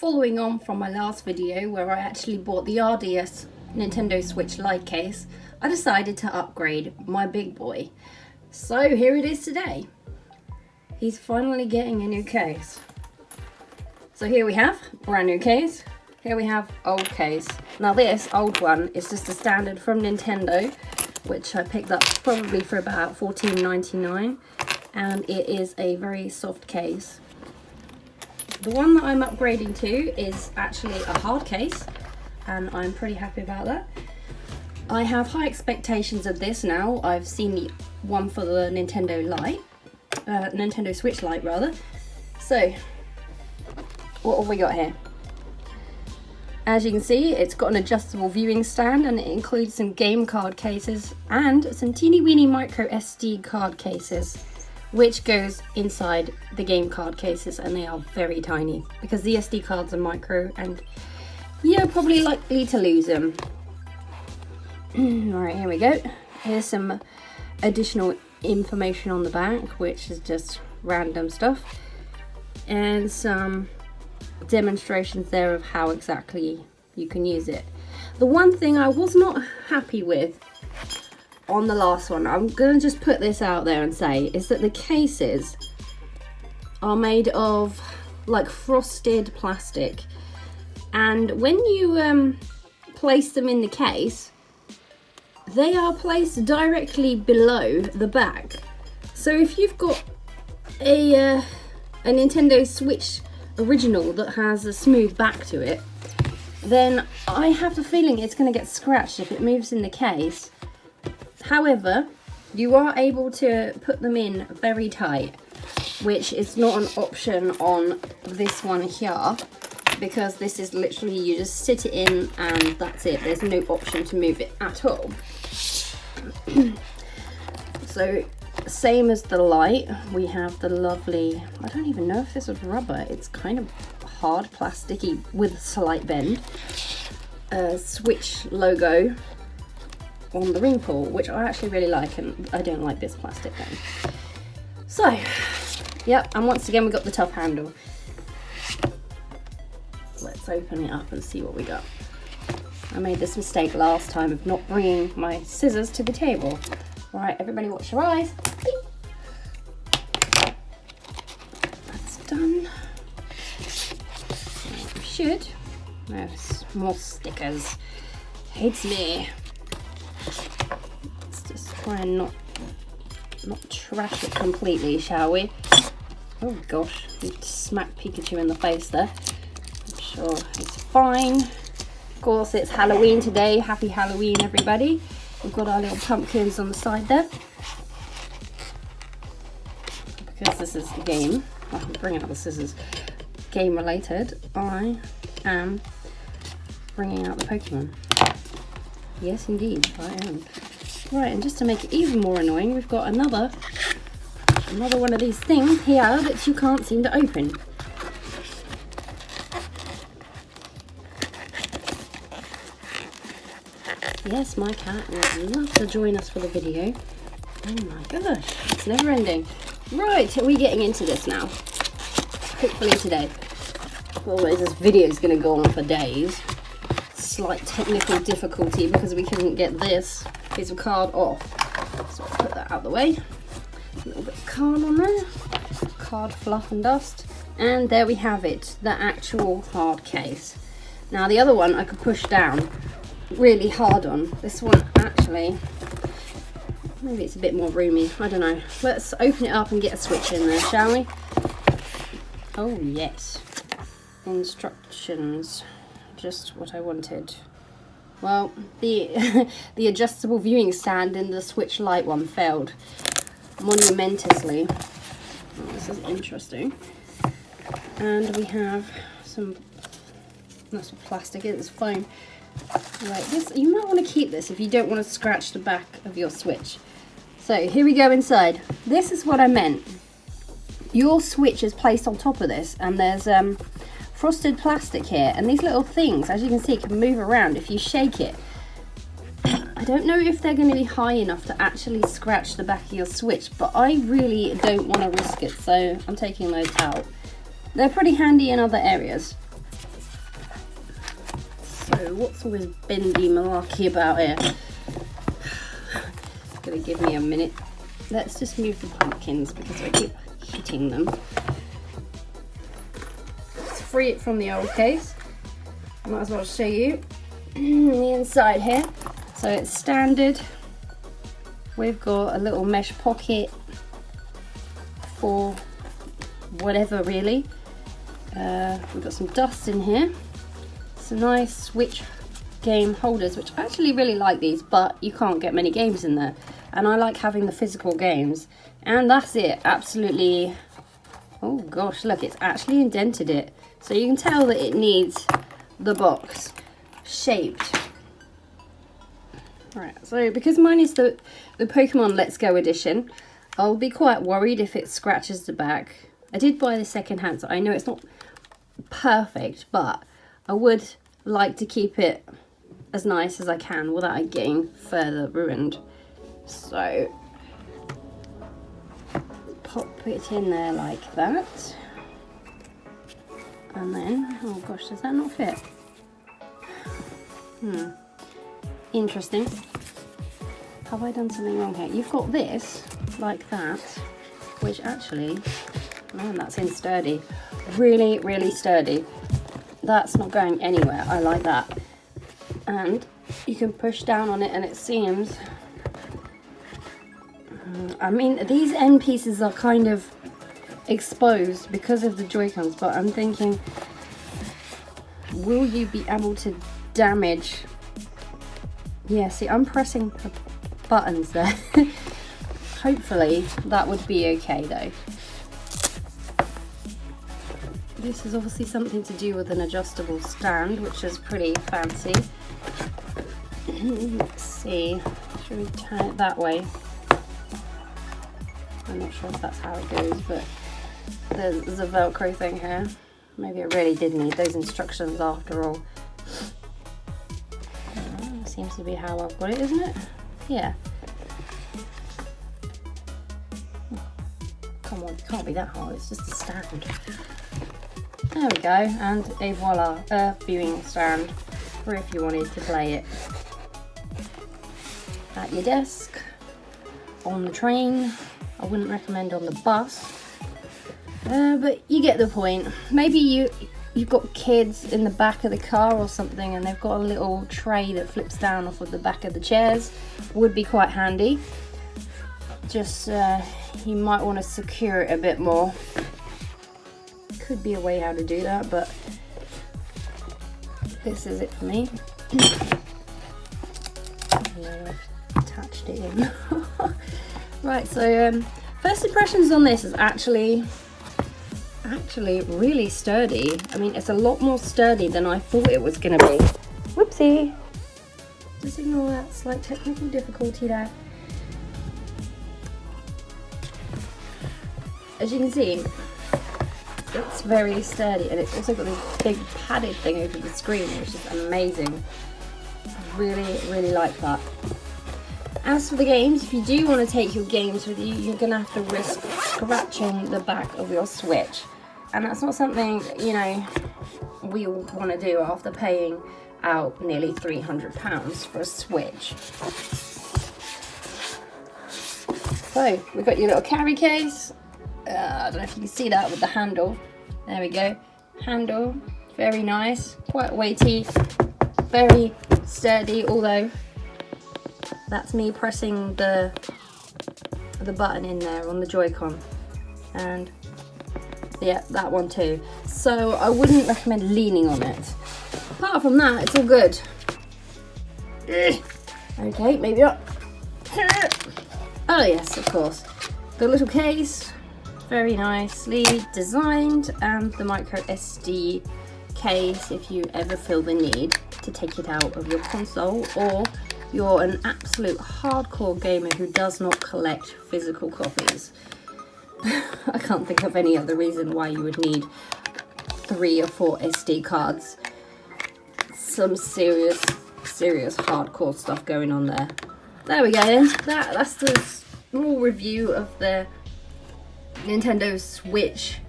following on from my last video where I actually bought the RDS Nintendo Switch Lite case, I decided to upgrade my big boy. So here it is today. He's finally getting a new case. So here we have brand new case. Here we have old case. Now this old one is just a standard from Nintendo, which I picked up probably for about $14.99, and it is a very soft case. The one that I'm upgrading to is actually a hard case, and I'm pretty happy about that. I have high expectations of this now. I've seen the one for the Nintendo Switch Lite rather. So, what have we got here? As you can see, it's got an adjustable viewing stand, and it includes some game card cases and some teeny weeny micro SD card cases, which goes inside the game card cases, and they are very tiny because the SD cards are micro and you're probably likely to lose them. Alright, here we go. Here's some additional information on the back, which is just random stuff, and some demonstrations there of how exactly you can use it. The one thing I was not happy with on the last one, I'm gonna just put this out there and say, is that the cases are made of like frosted plastic, and when you place them in the case, they are placed directly below the back. So if you've got a Nintendo Switch original that has a smooth back to it, then I have the feeling it's going to get scratched if it moves in the case. However, you are able to put them in very tight, which is not an option on this one here, because this is literally, you just sit it in and that's it. There's no option to move it at all. So same as the Lite, we have the lovely, I don't even know if this was rubber, it's kind of hard plasticky with a slight bend, Switch logo on the ring pull, which I actually really like, and I don't like this plastic thing. So yep, and once again we got the tough handle. Let's open it up and see what we got. I made this mistake last time of not bringing my scissors to the table. Right, everybody watch your eyes. That's done. We should. There's more stickers. Hates me. Let's just try and not trash it completely, shall we? Oh gosh, you smacked Pikachu in the face there. I'm sure it's fine. Of course, it's Halloween today. Happy Halloween, everybody. We've got our little pumpkins on the side there. Because this is a game, I'm bringing out the scissors, game related, I am bringing out the Pokemon. Yes, indeed, I am. Right, and just to make it even more annoying, we've got another one of these things here that you can't seem to open. Yes, my cat would love to join us for the video. Oh my gosh, it's never ending. Right, are we getting into this now? Hopefully today. Otherwise this video is going to go on for days. Slight technical difficulty because we couldn't get this piece of card off. So I'll put that out the way. A little bit of card on there. Card fluff and dust. And there we have it, the actual hard case. Now the other one I could push down really hard on. This one actually, maybe it's a bit more roomy, I don't know. Let's open it up and get a Switch in there, shall we? Oh yes, instructions, just what I wanted. Well, the the adjustable viewing stand in the Switch Lite one failed monumentously. Oh, this is interesting. And we have some, that's what plastic is, it's foam. Right, this, you might want to keep this if you don't want to scratch the back of your Switch. So here we go inside. This is what I meant. Your Switch is placed on top of this, and there's frosted plastic here, and these little things, as you can see, can move around if you shake it. I don't know if they're going to be high enough to actually scratch the back of your Switch, but I really don't want to risk it, so I'm taking those out. They're pretty handy in other areas. So what's all this bendy malarkey about here? It's gonna give me a minute. Let's just move the pumpkins because I keep hitting them. Let's free it from the old case. I might as well show you the inside here. So it's standard. We've got a little mesh pocket for whatever really. We've got some dust in here. Some nice Switch game holders, which I actually really like these, but you can't get many games in there. And I like having the physical games. And that's it, absolutely. Oh gosh, look, it's actually indented it. So you can tell that it needs the box shaped. Right, so because mine is the Pokemon Let's Go edition, I'll be quite worried if it scratches the back. I did buy the second hand, so I know it's not perfect, but I would like to keep it as nice as I can without it getting further ruined. So pop it in there like that. And then, oh gosh, does that not fit? Interesting. Have I done something wrong here? You've got this like that, which actually, man, that's in sturdy. Really, really sturdy. That's not going anywhere. I like that. And you can push down on it and it seems, I mean, these end pieces are kind of exposed because of the Joy-Cons, but I'm thinking, will you be able to damage? Yeah, see, I'm pressing the buttons there. Hopefully that would be okay though. This is obviously something to do with an adjustable stand, which is pretty fancy. Let's see, should we turn it that way? I'm not sure if that's how it goes, but there's a Velcro thing here. Maybe I really did need those instructions after all. Seems to be how I've got it, isn't it? Yeah. Come on, it can't be that hard, it's just a stand. There we go, and a voila, a viewing stand for if you wanted to play it at your desk, on the train. I wouldn't recommend on the bus, but you get the point. Maybe you've got kids in the back of the car or something and they've got a little tray that flips down off of the back of the chairs. Would be quite handy. Just you might want to secure it a bit more. Could be a way how to do that, but this is it for me. I've attached it in. Right, so first impressions on this is actually really sturdy. I mean, it's a lot more sturdy than I thought it was going to be. Whoopsie. Just ignore that slight technical difficulty there. As you can see, it's very sturdy, and it's also got this big padded thing over the screen, which is amazing. I really, really like that. As for the games, if you do want to take your games with you, you're going to have to risk scratching the back of your Switch. And that's not something, you know, we all want to do after paying out nearly £300 for a Switch. So, we've got your little carry case. I don't know if you can see that with the handle. There we go. Handle, very nice, quite weighty, very sturdy, although that's me pressing the button in there on the Joy-Con. And yeah, that one too. So I wouldn't recommend leaning on it. Apart from that, it's all good. Okay, maybe not. Oh yes, of course. The little case, very nicely designed, and the micro SD case if you ever feel the need to take it out of your console, or you're an absolute hardcore gamer who does not collect physical copies. I can't think of any other reason why you would need 3 or 4 SD cards. Some serious hardcore stuff going on there. There we go then. That's the small review of the Nintendo Switch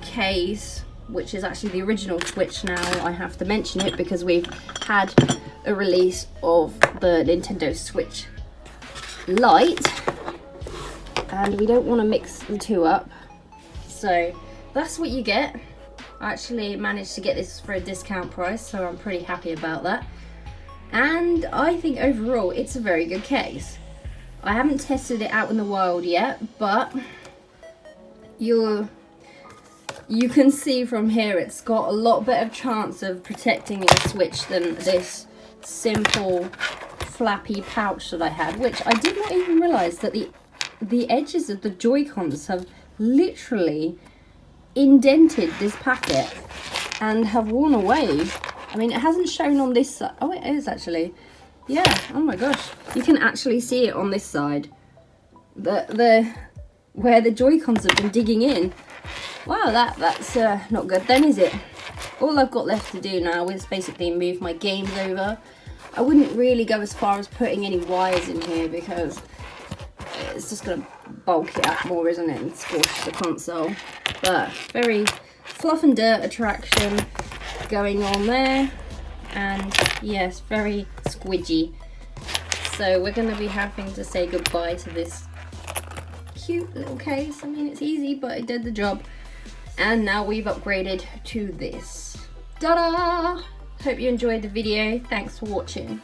case. which is actually the original Switch now. I have to mention it because we've had a release of the Nintendo Switch Lite and we don't want to mix the two up. So that's what you get. I actually managed to get this for a discount price, so I'm pretty happy about that. And I think overall it's a very good case. I haven't tested it out in the wild yet, but you can see from here it's got a lot better chance of protecting your Switch than this simple flappy pouch that I had, which I did not even realise that the edges of the Joy-Cons have literally indented this packet and have worn away. I mean, it hasn't shown on this side. Oh, it is actually. Yeah, oh my gosh. You can actually see it on this side. Where the Joy-Cons have been digging in. Wow, that's not good then, is it? All I've got left to do now is basically move my games over. I wouldn't really go as far as putting any wires in here because it's just going to bulk it up more, isn't it, and squish the console. But very fluff and dirt attraction going on there. And yes, very squidgy. So we're going to be having to say goodbye to this cute little case. I mean, it's easy, but it did the job. And now we've upgraded to this. Ta-da! Hope you enjoyed the video. Thanks for watching.